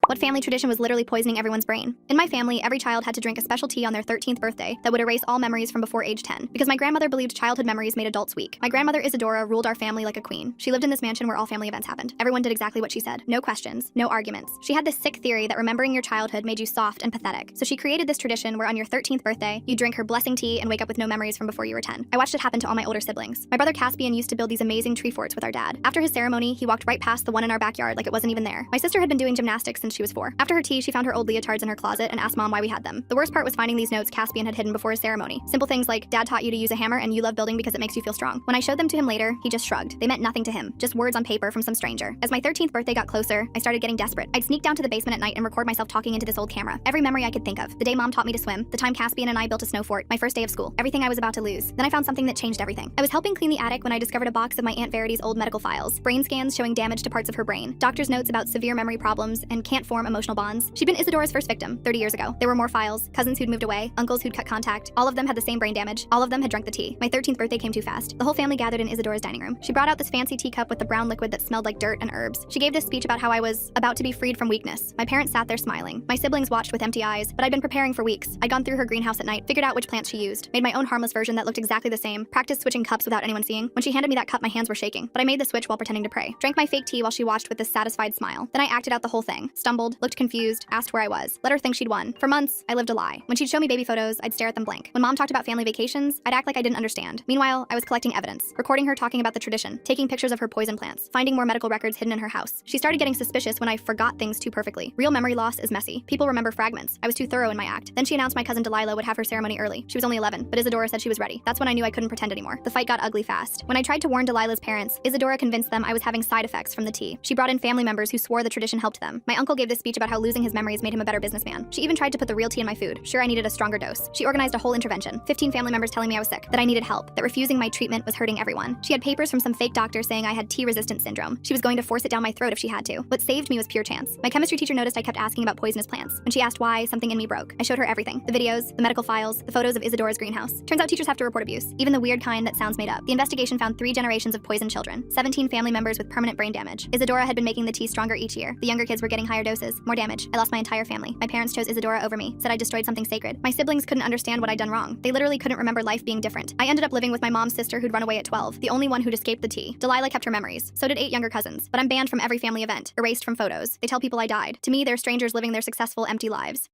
What family tradition was literally poisoning everyone's brain? In my family, every child had to drink a special tea on their 13th birthday that would erase all memories from before age 10, because my grandmother believed childhood memories made adults weak. My grandmother Isadora ruled our family like a queen. She lived in this mansion where all family events happened. Everyone did exactly what she said. No questions, no arguments. She had this sick theory that remembering your childhood made you soft and pathetic. So she created this tradition where on your 13th birthday, you drink her blessing tea and wake up with no memories from before you were 10. I watched it happen to all my older siblings. My brother Caspian used to build these amazing tree forts with our dad. After his ceremony, he walked right past the one in our backyard like it wasn't even there. My sister had been doing gymnastics since she was 4. After her tea, she found her old leotards in her closet and asked Mom why we had them. The worst part was finding these notes Caspian had hidden before his ceremony. Simple things like, Dad taught you to use a hammer and you love building because it makes you feel strong. When I showed them to him later, he just shrugged. They meant nothing to him, just words on paper from some stranger. As my 13th birthday got closer, I started getting desperate. I'd sneak down to the basement at night and record myself talking into this old camera. Every memory I could think of. The day Mom taught me to swim, the time Caspian and I built a snow fort, my first day of school, everything I was about to lose. Then I found something that changed everything. I was helping clean the attic when I discovered a box of my Aunt Verity's old medical files, brain scans showing damage to parts of her brain, doctor's notes about severe memory problems and can't form emotional bonds. She'd been Isadora's first victim 30 years ago. There were more files, cousins who'd moved away, uncles who'd cut contact. All of them had the same brain damage. All of them had drunk the tea. My 13th birthday came too fast. The whole family gathered in Isadora's dining room. She brought out this fancy teacup with the brown liquid that smelled like dirt and herbs. She gave this speech about how I was about to be freed from weakness. My parents sat there smiling. My siblings watched with empty eyes, but I'd been preparing for weeks. I'd gone through her greenhouse at night, figured out which plants she used, made my own harmless version that looked exactly the same, practiced switching cups without anyone seeing. When she handed me that cup, my hands were shaking, but I made the switch while pretending to pray. Drank my fake tea while she watched with this satisfied smile. Then I acted out the whole thing. Stumbled, looked confused, asked where I was, let her think she'd won. For months, I lived a lie. When she'd show me baby photos, I'd stare at them blank. When Mom talked about family vacations, I'd act like I didn't understand. Meanwhile, I was collecting evidence, recording her talking about the tradition, taking pictures of her poison plants, finding more medical records hidden in her house. She started getting suspicious when I forgot things too perfectly. Real memory loss is messy. People remember fragments. I was too thorough in my act. Then she announced my cousin Delilah would have her ceremony early. She was only 11, but Isadora said she was ready. That's when I knew I couldn't pretend anymore. The fight got ugly fast. When I tried to warn Delilah's parents, Isadora convinced them I was having side effects from the tea. She brought in family members who swore the tradition helped them. My uncle gave this speech about how losing his memories made him a better businessman. She even tried to put the real tea in my food. Sure, I needed a stronger dose. She organized a whole intervention. 15 family members telling me I was sick, that I needed help, that refusing my treatment was hurting everyone. She had papers from some fake doctor saying I had tea-resistant syndrome. She was going to force it down my throat if she had to. What saved me was pure chance. My chemistry teacher noticed I kept asking about poisonous plants. When she asked why, something in me broke. I showed her everything. The videos, the medical files, the photos of Isadora's greenhouse. Turns out teachers have to report abuse, even the weird kind that sounds made up. The investigation found 3 generations of poisoned children, 17 family members with permanent brain damage. Isadora had been making the tea stronger each year. The younger kids were getting higher doses, more damage. I lost my entire family. My parents chose Isadora over me, said I destroyed something sacred. My siblings couldn't understand what I'd done wrong. They literally couldn't remember life being different. I ended up living with my mom's sister who'd run away at 12, the only one who'd escaped the tea. Delilah kept her memories. So did 8 younger cousins. But I'm banned from every family event, erased from photos. They tell people I died. To me, they're strangers living their successful, empty lives.